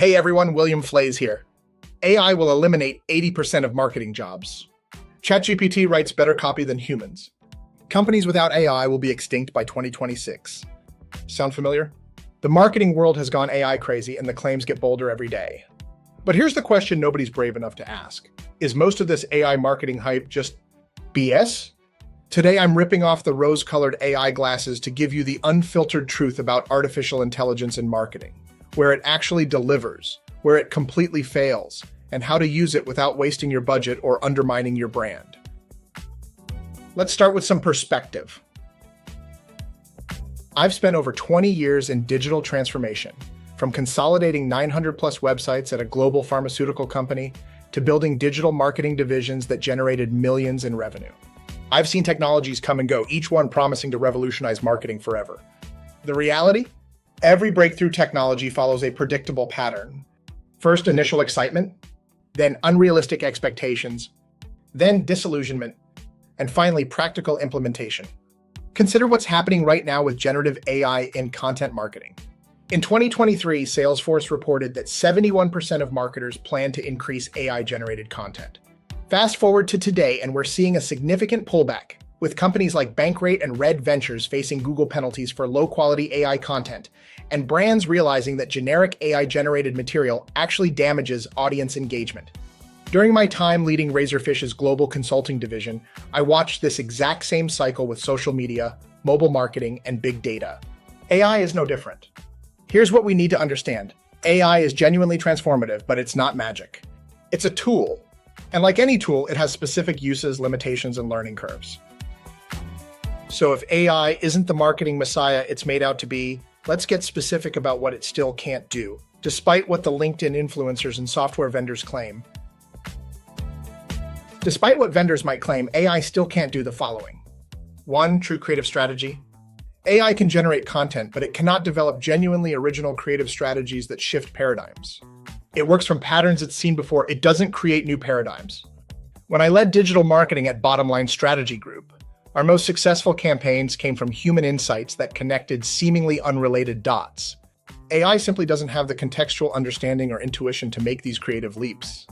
Hey everyone, William Flaiz here. AI will eliminate 80% of marketing jobs. ChatGPT writes better copy than humans. Companies without AI will be extinct by 2026. Sound familiar? The marketing world has gone AI crazy and the claims get bolder every day. But here's the question nobody's brave enough to ask. Is most of this AI marketing hype just BS? Today I'm ripping off the rose-colored AI glasses to give you the unfiltered truth about artificial intelligence in marketing, where it actually delivers, where it completely fails, and how to use it without wasting your budget or undermining your brand. Let's start with some perspective. I've spent over 20 years in digital transformation, from consolidating 900 plus websites at a global pharmaceutical company to building digital marketing divisions that generated millions in revenue. I've seen technologies come and go, each one promising to revolutionize marketing forever. The reality? Every breakthrough technology follows a predictable pattern. First, initial excitement, then unrealistic expectations, then disillusionment, and finally, practical implementation. Consider what's happening right now with generative AI in content marketing. In 2023, Salesforce reported that 71% of marketers plan to increase AI-generated content. Fast forward to today, and we're seeing a significant pullback, with companies like Bankrate and Red Ventures facing Google penalties for low-quality AI content, and brands realizing that generic AI-generated material actually damages audience engagement. During my time leading Razorfish's global consulting division, I watched this exact same cycle with social media, mobile marketing, and big data. AI is no different. Here's what we need to understand. AI is genuinely transformative, but it's not magic. It's a tool. And like any tool, it has specific uses, limitations, and learning curves. So if AI isn't the marketing messiah it's made out to be, let's get specific about what it still can't do, despite what the LinkedIn influencers and software vendors claim. Despite what vendors might claim, AI still can't do the following. 1. True creative strategy. AI can generate content, but it cannot develop genuinely original creative strategies that shift paradigms. It works from patterns it's seen before. It doesn't create new paradigms. When I led digital marketing at Bottom Line Strategy Group, our most successful campaigns came from human insights that connected seemingly unrelated dots. AI simply doesn't have the contextual understanding or intuition to make these creative leaps.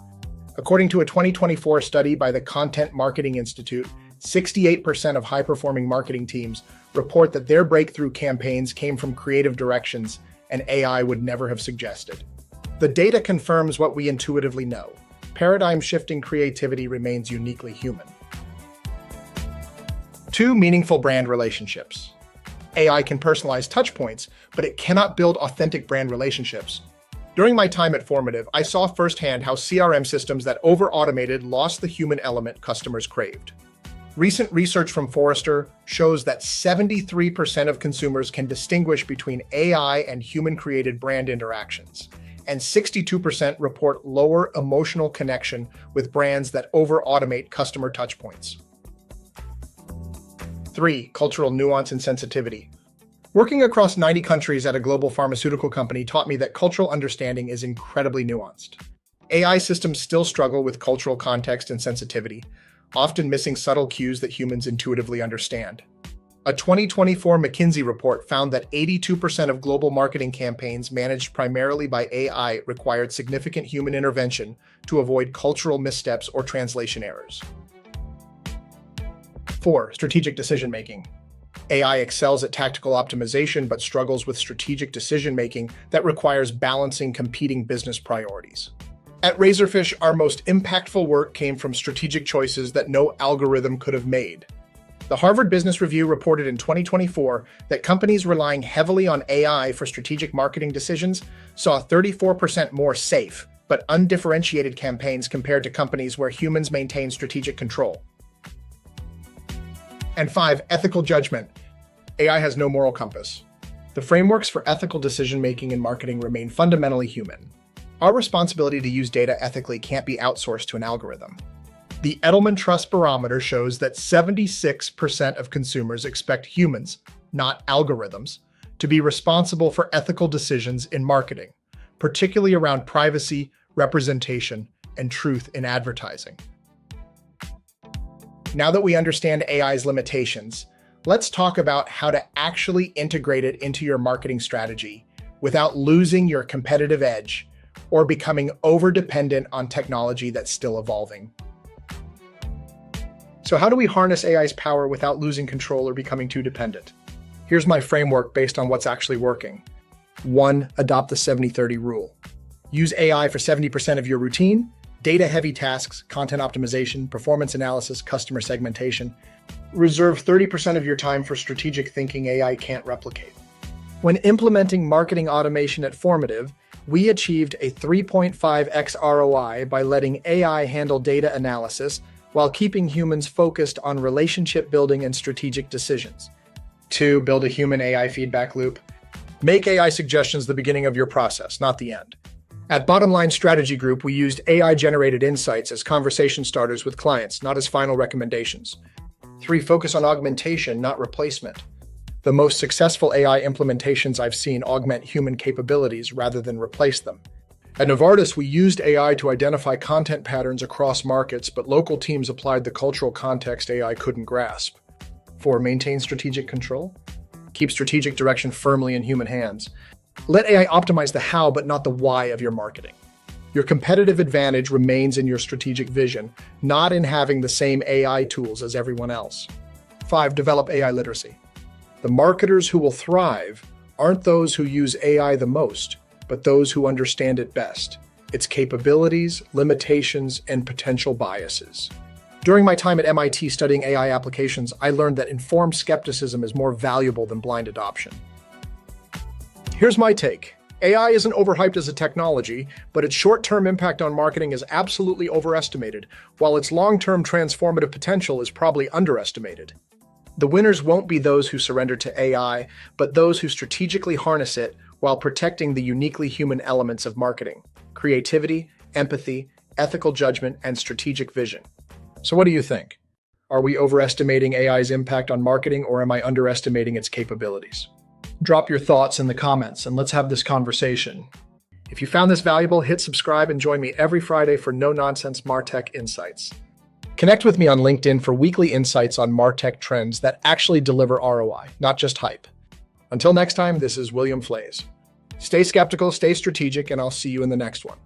According to a 2024 study by the Content Marketing Institute, 68% of high-performing marketing teams report that their breakthrough campaigns came from creative directions and AI would never have suggested. The data confirms what we intuitively know. Paradigm-shifting creativity remains uniquely human. 2. Meaningful brand relationships. AI can personalize touchpoints, but it cannot build authentic brand relationships. During my time at Formative, I saw firsthand how CRM systems that over-automated lost the human element customers craved. Recent research from Forrester shows that 73% of consumers can distinguish between AI and human-created brand interactions, and 62% report lower emotional connection with brands that over-automate customer touchpoints. 3. Cultural nuance and sensitivity. Working across 90 countries at a global pharmaceutical company taught me that cultural understanding is incredibly nuanced. AI systems still struggle with cultural context and sensitivity, often missing subtle cues that humans intuitively understand. A 2024 McKinsey report found that 82% of global marketing campaigns managed primarily by AI required significant human intervention to avoid cultural missteps or translation errors. 4. Strategic decision-making. AI excels at tactical optimization but struggles with strategic decision-making that requires balancing competing business priorities. At Razorfish, our most impactful work came from strategic choices that no algorithm could have made. The Harvard Business Review reported in 2024 that companies relying heavily on AI for strategic marketing decisions saw 34% more safe but undifferentiated campaigns compared to companies where humans maintain strategic control. And 5. Ethical judgment. AI has no moral compass. The frameworks for ethical decision-making in marketing remain fundamentally human. Our responsibility to use data ethically can't be outsourced to an algorithm. The Edelman Trust Barometer shows that 76% of consumers expect humans, not algorithms, to be responsible for ethical decisions in marketing, particularly around privacy, representation, and truth in advertising. Now that we understand AI's limitations, let's talk about how to actually integrate it into your marketing strategy without losing your competitive edge, or becoming over-dependent on technology that's still evolving? So how do we harness AI's power without losing control or becoming too dependent? Here's my framework based on what's actually working. 1. Adopt the 70-30 rule. Use AI for 70% of your routine, data-heavy tasks, content optimization, performance analysis, customer segmentation. Reserve 30% of your time for strategic thinking AI can't replicate. When implementing marketing automation at Formative, we achieved a 3.5x ROI by letting AI handle data analysis while keeping humans focused on relationship building and strategic decisions. 2. Build a human AI feedback loop. Make AI suggestions the beginning of your process, not the end. At Bottom Line Strategy Group, we used AI-generated insights as conversation starters with clients, not as final recommendations. 3. Focus on augmentation, not replacement. The most successful AI implementations I've seen augment human capabilities rather than replace them. At Novartis, we used AI to identify content patterns across markets, but local teams applied the cultural context AI couldn't grasp. 4. Maintain strategic control. Keep strategic direction firmly in human hands. Let AI optimize the how, but not the why of your marketing. Your competitive advantage remains in your strategic vision, not in having the same AI tools as everyone else. 5. Develop AI literacy. The marketers who will thrive aren't those who use AI the most, but those who understand it best, its capabilities, limitations, and potential biases. During my time at MIT studying AI applications, I learned that informed skepticism is more valuable than blind adoption. Here's my take. AI isn't overhyped as a technology, but its short-term impact on marketing is absolutely overestimated, while its long-term transformative potential is probably underestimated. The winners won't be those who surrender to AI, but those who strategically harness it while protecting the uniquely human elements of marketing: creativity, empathy, ethical judgment, and strategic vision. So what do you think? Are we overestimating AI's impact on marketing, or am I underestimating its capabilities? Drop your thoughts in the comments and let's have this conversation. If you found this valuable, hit subscribe and join me every Friday for no-nonsense MarTech insights. Connect with me on LinkedIn for weekly insights on MarTech trends that actually deliver ROI, not just hype. Until next time, this is William Flaiz. Stay skeptical, stay strategic, and I'll see you in the next one.